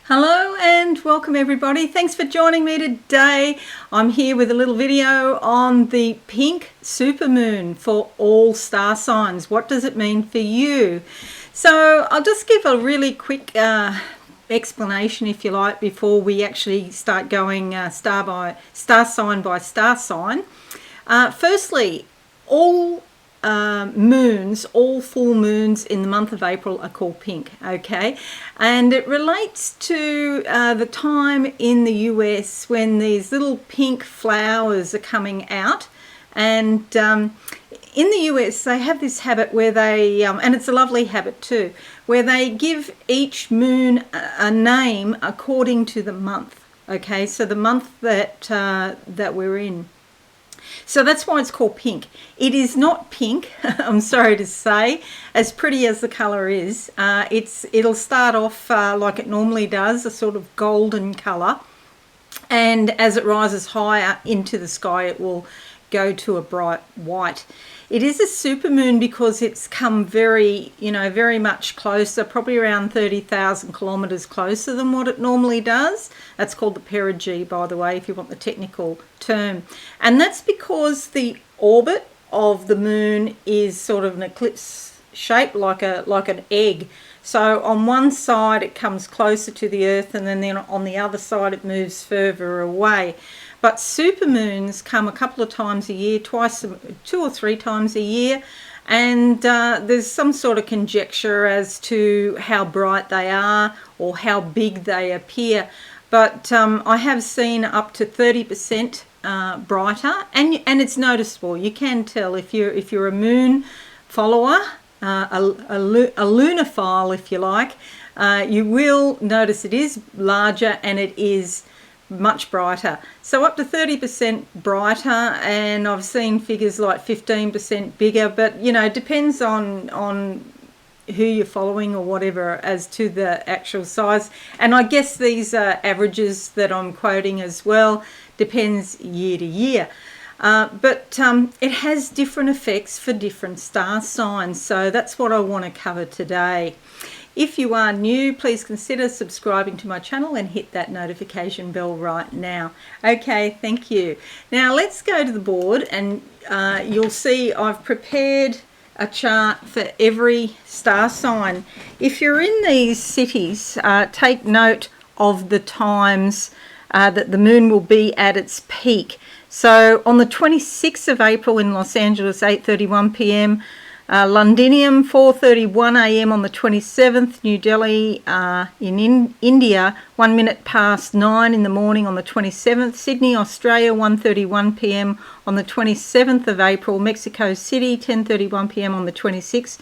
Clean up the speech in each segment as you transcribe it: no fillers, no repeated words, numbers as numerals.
Hello and welcome everybody. Thanks for joining me today. I'm here with a little video on the pink supermoon for all star signs. What does it mean for you? So I'll just give a really quick explanation, if you like, before we actually start going star sign by star sign. Firstly, all all full moons in the month of April are called pink, okay? And it relates to the time in the US when these little pink flowers are coming out. And in the US, they have this habit where they, and it's a lovely habit too, where they give each moon a name according to the month, okay? So the month that we're in. So that's why it's called pink. It is not pink, I'm sorry to say, as pretty as the colour is. It'll start off like it normally does, a sort of golden colour. And as it rises higher into the sky, it will go to a bright white. It is a supermoon because it's come very much closer, probably around 30,000 kilometres closer than what it normally does. That's called the perigee, by the way, if you want the technical term. And that's because the orbit of the moon is sort of an eclipse shape, like an egg. So on one side it comes closer to the Earth, and then on the other side it moves further away. But supermoons come a couple of times a year, 2 or 3 times a year, and there's some sort of conjecture as to how bright they are or how big they appear. But I have seen up to 30% brighter, and it's noticeable. You can tell if you're a moon follower, a lunophile, if you like. You will notice it is larger and it is much brighter. So up to 30% brighter, and I've seen figures like 15% bigger, but it depends on who you're following or whatever as to the actual size. And I guess these are averages that I'm quoting as well, depends year to year. But it has different effects for different star signs, so that's what I want to cover today. If you are new, please consider subscribing to my channel and hit that notification bell right now. Okay, thank you. Now let's go to the board, and you'll see I've prepared a chart for every star sign. If you're in these cities, take note of the times that the moon will be at its peak. So on the 26th of April in Los Angeles, 8:31 p.m. Londinium, 4:31 a.m. on the 27th. New Delhi in India, 1 minute past 9 in the morning on the 27th. Sydney, Australia, 1:31 p.m. on the 27th of April. Mexico City, 10:31 p.m. on the 26th.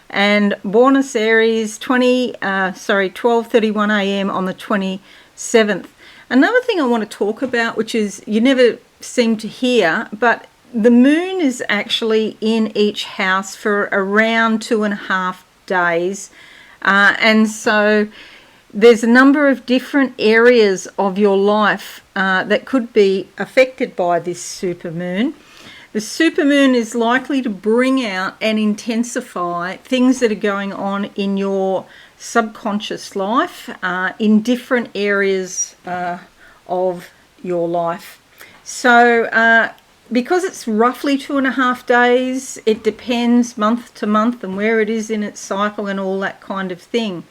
And Buenos Aires, 12:31 a.m. on the 27th. Another thing I want to talk about, which is you never seem to hear, but the moon is actually in each house for around 2.5 days. And so there's a number of different areas of your life that could be affected by this supermoon. The supermoon is likely to bring out and intensify things that are going on in your subconscious life in different areas of your life. So because it's roughly 2.5 days, it depends month to month and where it is in its cycle and all that kind of thing.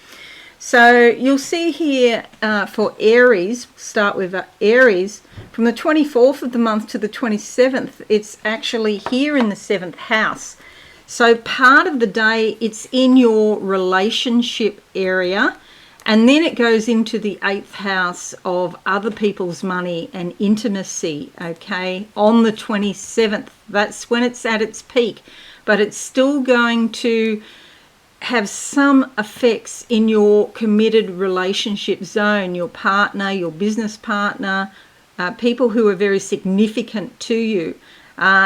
So you'll see here for Aries, start with Aries, from the 24th of the month to the 27th, it's actually here in the 7th house. So part of the day it's in your relationship area, and then it goes into the 8th house of other people's money and intimacy, okay, on the 27th. That's when it's at its peak, but it's still going to have some effects in your committed relationship zone, your partner, your business partner, people who are very significant to you.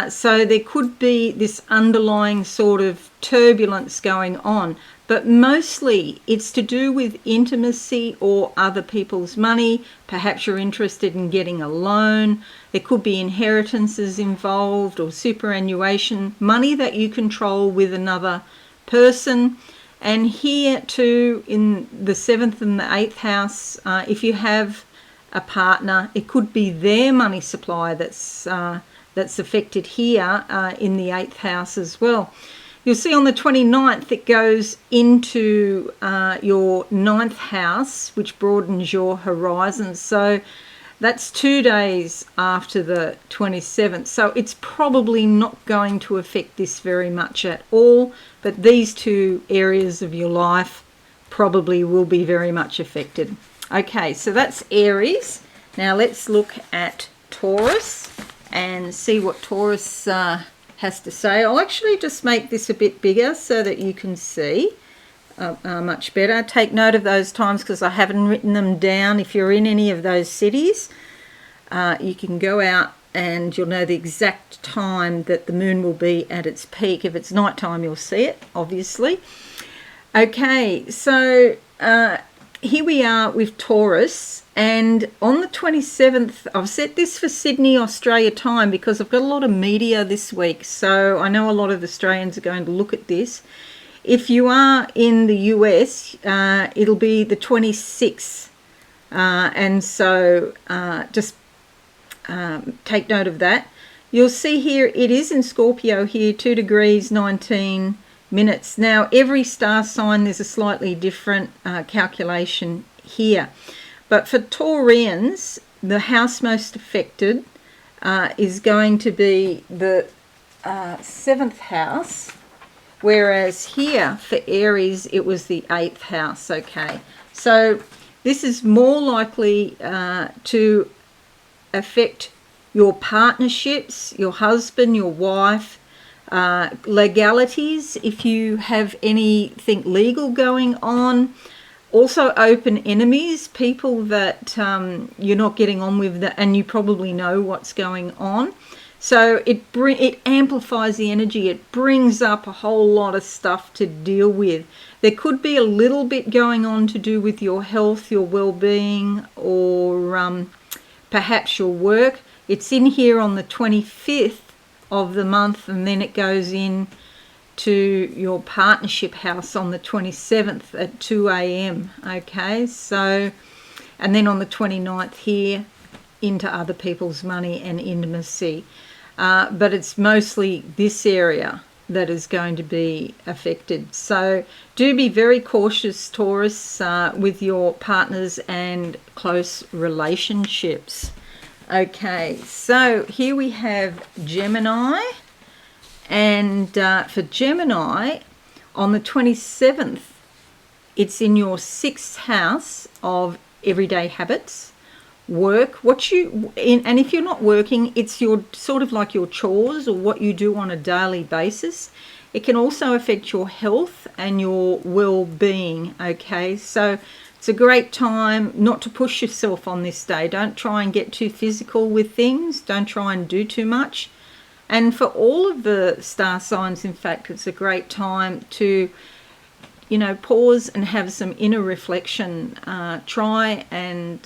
So there could be this underlying sort of turbulence going on, but mostly it's to do with intimacy or other people's money. Perhaps you're interested in getting a loan. There could be inheritances involved or superannuation, money that you control with another person. And here too, in the 7th and the 8th house, if you have a partner, it could be their money supply that's affected here in the 8th house as well. You'll see on the 29th it goes into your 9th house, which broadens your horizons. So that's 2 days after the 27th. So it's probably not going to affect this very much at all, but these two areas of your life probably will be very much affected. Okay, so that's Aries. Now let's look at Taurus and see what Taurus has to say. I'll actually just make this a bit bigger so that you can see much better. Take note of those times because I haven't written them down. If you're in any of those cities, you can go out and you'll know the exact time that the moon will be at its peak. If it's nighttime, you'll see it, obviously. Okay, so here we are with Taurus, and on the 27th, I've set this for Sydney, Australia time because I've got a lot of media this week, so I know a lot of Australians are going to look at this. If you are in the US, it'll be the 26th, and so just take note of that. You'll see here it is in Scorpio here, 2 degrees 19 minutes. Now every star sign there's a slightly different calculation here, but for Taurians the house most affected is going to be the 7th house, whereas here for Aries it was the 8th house. Okay, so this is more likely to affect your partnerships, your husband, your wife, legalities, if you have anything legal going on. Also open enemies, people that you're not getting on with, and you probably know what's going on. So it amplifies the energy. It brings up a whole lot of stuff to deal with. There could be a little bit going on to do with your health, your well-being, or perhaps your work. It's in here on the 25th of the month, and then it goes in to your partnership house on the 27th at 2 a.m. Okay, so, and then on the 29th here into other people's money and intimacy. But it's mostly this area that is going to be affected. So do be very cautious, Taurus, with your partners and close relationships. Okay, so here we have Gemini, and for Gemini on the 27th it's in your 6th house of everyday habits, work, and if you're not working, it's your sort of like your chores or what you do on a daily basis. It can also affect your health and your well-being. Okay, so it's a great time not to push yourself on this day. Don't try and get too physical with things. Don't try and do too much. And for all of the star signs, in fact, it's a great time to, pause and have some inner reflection. Try and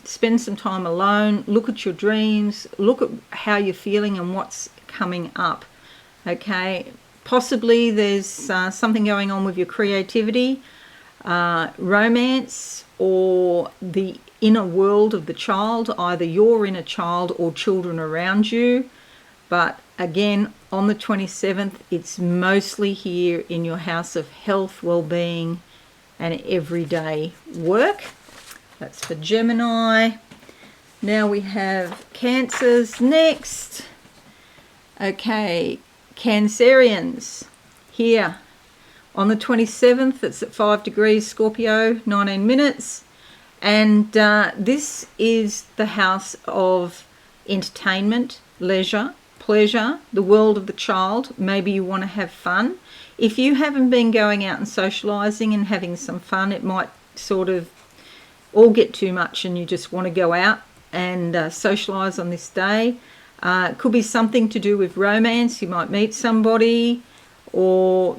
spend some time alone. Look at your dreams. Look at how you're feeling and what's coming up. Okay, possibly there's something going on with your creativity, romance, or the inner world of the child, either your inner child or children around you. But again, on the 27th, it's mostly here in your house of health, well-being, and everyday work. That's for Gemini. Now we have Cancers next. Okay, Cancerians here on the 27th, it's at 5 degrees Scorpio, 19 minutes. And this is the house of entertainment, leisure, pleasure, the world of the child. Maybe you want to have fun. If you haven't been going out and socializing and having some fun, it might sort of all get too much and you just want to go out and socialize on this day. It could be something to do with romance. You might meet somebody, or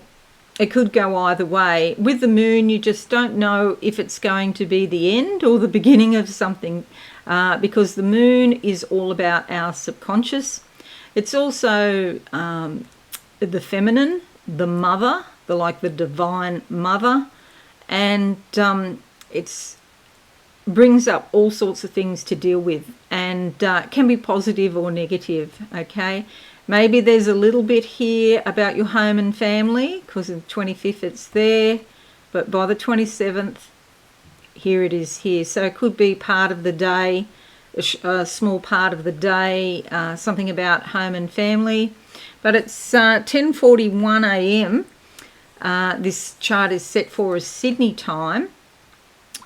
it could go either way. With the moon, you just don't know if it's going to be the end or the beginning of something, because the moon is all about our subconscious. It's also the feminine, the mother, the divine mother, and it's brings up all sorts of things to deal with, and can be positive or negative. Okay, maybe there's a little bit here about your home and family, because of the 25th it's there, but by the 27th, here it is here. So it could be part of the day, a small part of the day, something about home and family. But it's 10:41 a.m. This chart is set for as Sydney time,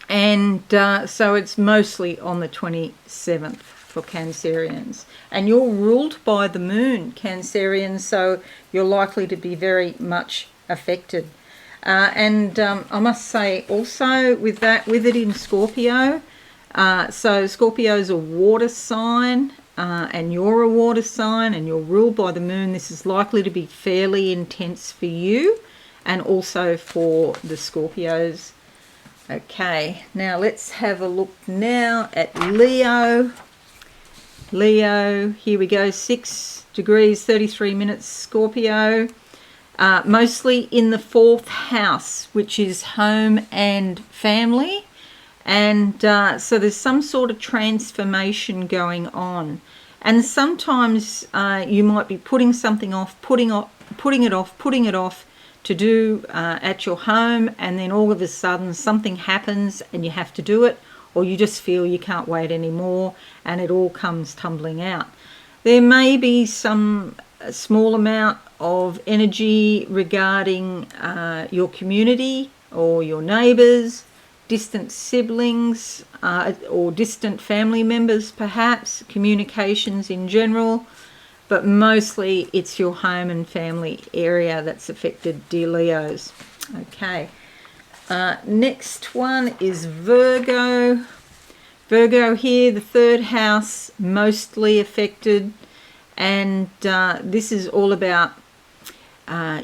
and so it's mostly on the 27th for Cancerians. And you're ruled by the moon, Cancerians, so you're likely to be very much affected. And I must say also with it in Scorpio, so Scorpio is a water sign, and you're a water sign, and you're ruled by the moon. This is likely to be fairly intense for you, and also for the Scorpios. Okay, now let's have a look now at Leo. Leo, here we go, 6 degrees, 33 minutes, Scorpio. Mostly in the 4th house, which is home and family. And so there's some sort of transformation going on. And sometimes you might be putting something off, putting it off to do at your home, and then all of a sudden something happens and you have to do it, or you just feel you can't wait anymore and it all comes tumbling out. There may be some small amount of energy regarding your community or your neighbours, distant siblings, or distant family members perhaps, communications in general, but mostly it's your home and family area that's affected, dear Leos. Okay, next one is Virgo. Virgo here, the 3rd house, mostly affected, and this is all about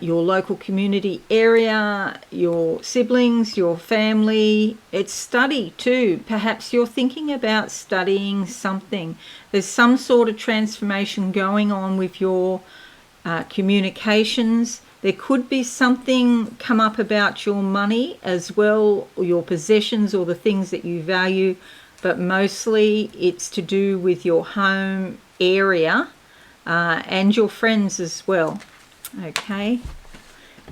your local community area, your siblings, your family. It's study too. Perhaps you're thinking about studying something. There's some sort of transformation going on with your communications. There could be something come up about your money as well, or your possessions, or the things that you value, but mostly it's to do with your home area and your friends as well. Okay,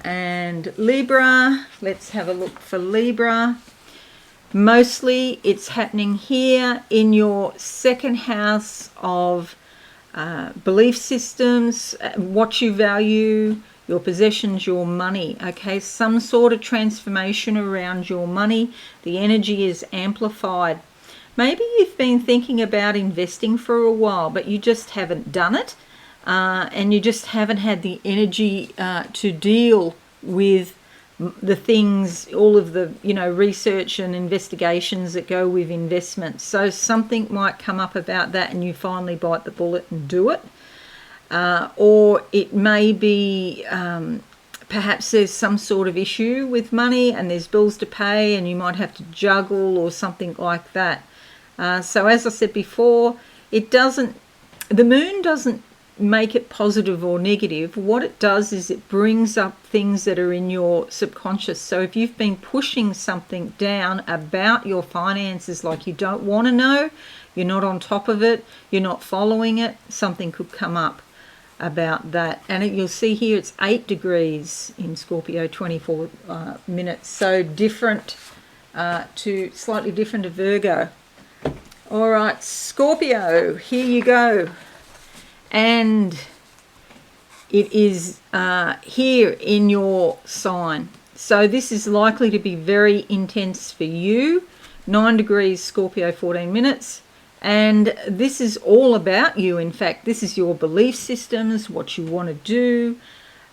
and Libra, let's have a look for Libra. Mostly it's happening here in your 2nd house of belief systems, what you value, your possessions, your money. Okay, some sort of transformation around your money. The energy is amplified. Maybe you've been thinking about investing for a while, but you just haven't done it. And you just haven't had the energy to deal with the things, all of the research and investigations that go with investments. So something might come up about that, and you finally bite the bullet and do it. Or it may be perhaps there's some sort of issue with money and there's bills to pay, and you might have to juggle or something like that. So as I said before, the moon doesn't make it positive or negative. What it does is it brings up things that are in your subconscious. So if you've been pushing something down about your finances, like you don't want to know, you're not on top of it, you're not following it, something could come up about that. And you'll see here it's 8 degrees in Scorpio, 24 minutes. So slightly different to Virgo. All right, Scorpio, here you go. And it is here in your sign. So this is likely to be very intense for you. 9 degrees Scorpio, 14 minutes. And this is all about you. In fact, this is your belief systems, what you want to do,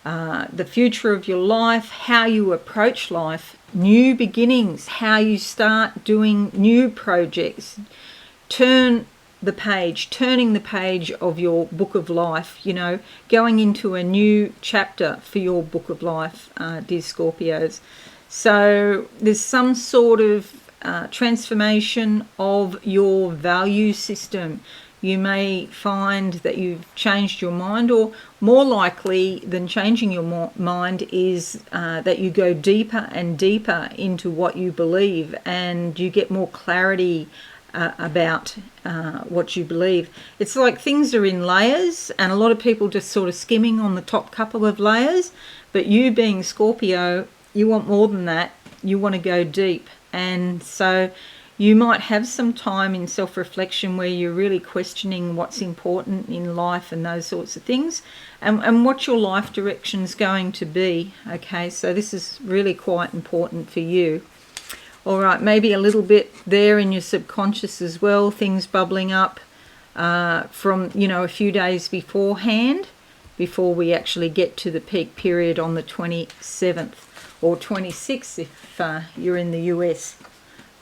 the future of your life, how you approach life, new beginnings, how you start doing new projects. Turning the page of your book of life, going into a new chapter for your book of life, dear Scorpios. So there's some sort of transformation of your value system. You may find that you've changed your mind, or more likely than changing your mind is that you go deeper and deeper into what you believe, and you get more clarity about what you believe. It's like things are in layers, and a lot of people just sort of skimming on the top couple of layers, but you being Scorpio, you want more than that. You want to go deep. And so you might have some time in self-reflection where you're really questioning what's important in life and those sorts of things, and what your life direction's going to be. Okay, so this is really quite important for you. All right, maybe a little bit there in your subconscious as well, things bubbling up from, you know, a few days beforehand, before we actually get to the peak period on the 27th or 26th if you're in the US.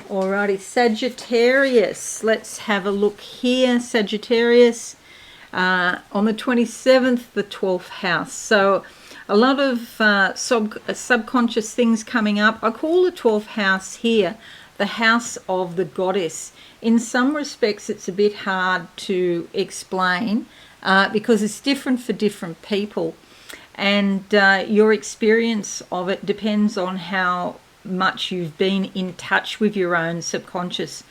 Alrighty, Sagittarius. Let's have a look here. Sagittarius on the 27th, the 12th house. So a lot of subconscious things coming up. I call the 12th house here the house of the goddess. In some respects, it's a bit hard to explain because it's different for different people. And your experience of it depends on how much you've been in touch with your own subconscious,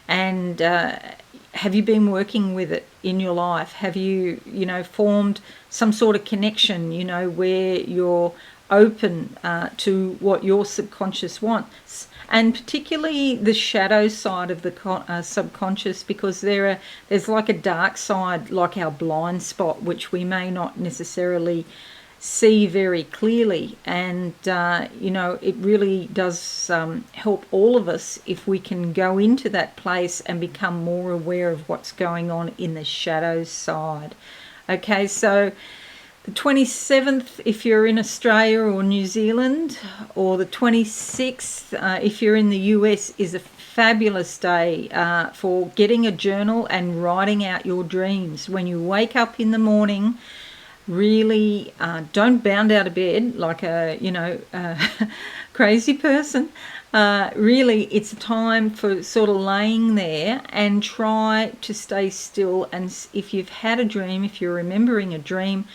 and have you been working with it in your life? Have you, you know, formed some sort of connection, you know, where you're open to what your subconscious wants, and particularly the shadow side of the subconscious, because there's like a dark side, like our blind spot, which we may not necessarily see very clearly. And you know, it really does help all of us if we can go into that place and become more aware of what's going on in the shadow side. Okay, so the 27th if you're in Australia or New Zealand, or the 26th if you're in the US, is a fabulous day for getting a journal and writing out your dreams. When you wake up in the morning, really don't bound out of bed like a, you know, crazy person. Really, it's a time for sort of laying there and try to stay still. And if you've had a dream, if you're remembering a dream,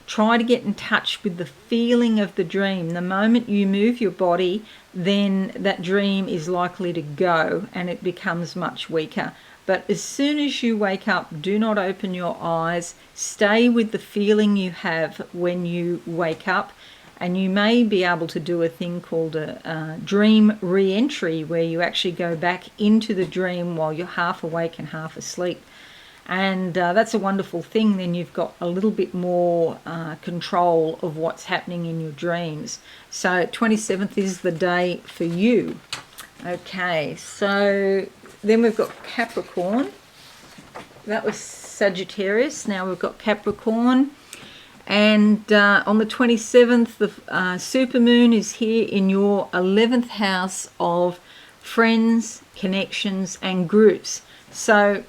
try to get in touch with the feeling of the dream. The moment you move your body, then that dream is likely to go and it becomes much weaker. But as soon as you wake up, do not open your eyes. Stay with the feeling you have when you wake up. And you may be able to do a thing called a dream re-entry, where you actually go back into the dream while you're half awake and half asleep. And that's a wonderful thing. Then you've got a little bit more control of what's happening in your dreams. So 27th is the day for you. Okay, so then we've got Capricorn. That was Sagittarius. Now we've got Capricorn. And on the 27th, the Supermoon is here in your 11th house of friends, connections, and groups. So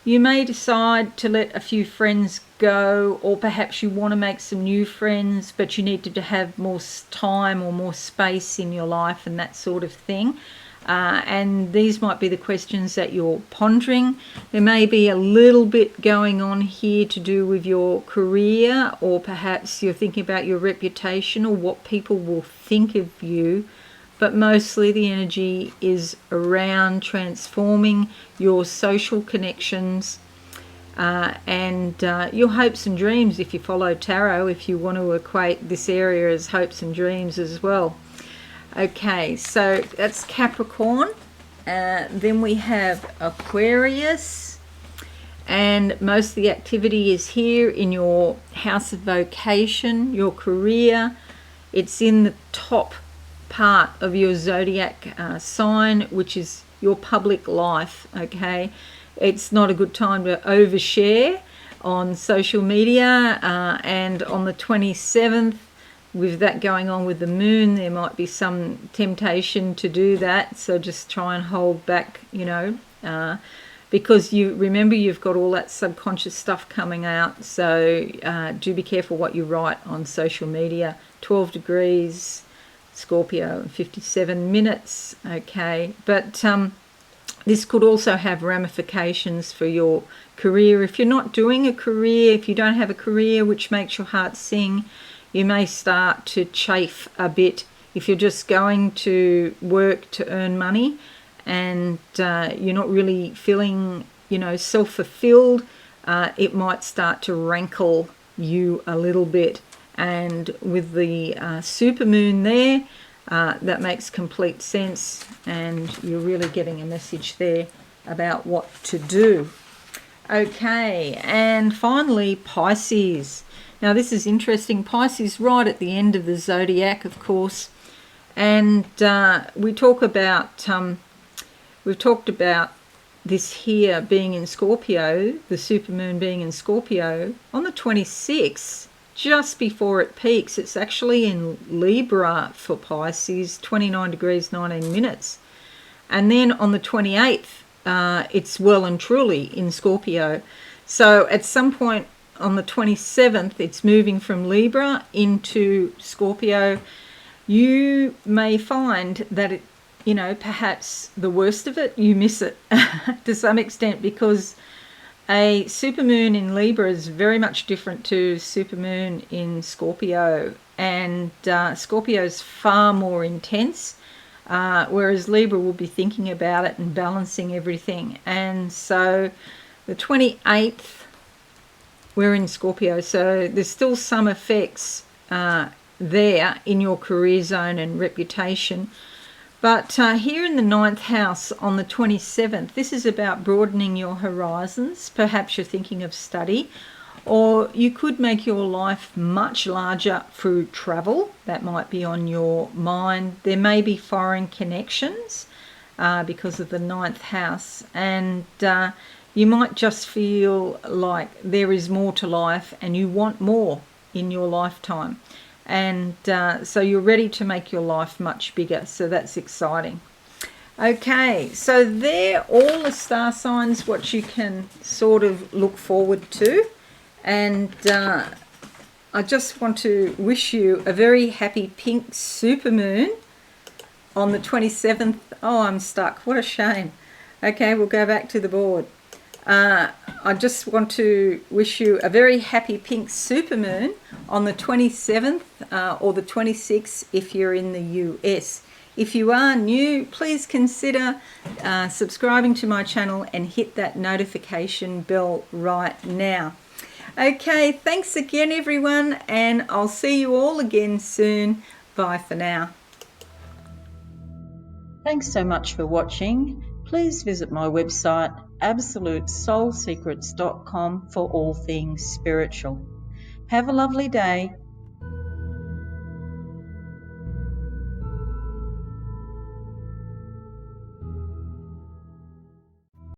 you may decide to let a few friends go, or perhaps you want to make some new friends, but you need to have more time or more space in your life and that sort of thing. And these might be the questions that you're pondering. There may be a little bit going on here to do with your career, or perhaps you're thinking about your reputation or what people will think of you. But mostly the energy is around transforming your social connections and your hopes and dreams, if you follow tarot, if you want to equate this area as hopes and dreams as well. Okay, so that's Capricorn. Then we have Aquarius, and most of the activity is here in your house of vocation, your career. It's in the top part of your zodiac sign, which is your public life. Okay, it's not a good time to overshare on social media, and on the 27th, with that going on with the moon, there might be some temptation to do that. So just try and hold back, you know, because you remember you've got all that subconscious stuff coming out. So do be careful what you write on social media. 12 degrees, Scorpio, 57 minutes. Okay, but This could also have ramifications for your career. If you're not doing a career, if you don't have a career which makes your heart sing, you may start to chafe a bit. If you're just going to work to earn money and you're not really feeling, self-fulfilled, it might start to rankle you a little bit. And with the supermoon there, that makes complete sense, and you're really getting a message there about what to do. Okay, and finally, Pisces. Now this is interesting. Pisces right at the end of the zodiac, of course, and we've talked about this here being in Scorpio, the supermoon being in Scorpio on the 26th. Just before it peaks. It's actually in Libra for Pisces, 29 degrees 19 minutes. And then on the 28th, it's well and truly in Scorpio. So at some point on the 27th, it's moving from Libra into Scorpio. You may find that it, perhaps the worst of it, you miss it to some extent, because a supermoon in Libra is very much different to supermoon in Scorpio, and Scorpio is far more intense, whereas Libra will be thinking about it and balancing everything. And so the 28th, we're in Scorpio, so there's still some effects there in your career zone and reputation. But here in the 9th house on the 27th, this is about broadening your horizons. Perhaps you're thinking of study, or you could make your life much larger through travel. That might be on your mind. There may be foreign connections because of the 9th house, and you might just feel like there is more to life and you want more in your lifetime. And so you're ready to make your life much bigger. So that's exciting. Okay, so they're all the star signs, what you can sort of look forward to. And I just want to wish you a very happy pink supermoon on the 27th. Oh, I'm stuck. What a shame. Okay, we'll go back to the board. I just want to wish you a very happy pink supermoon on the 27th or the 26th if you're in the US. If you are new, please consider subscribing to my channel and hit that notification bell right now. Okay, thanks again everyone, and I'll see you all again soon. Bye for now. Thanks so much for watching. Please visit my website absolutesoulsecrets.com for all things spiritual. Have a lovely day.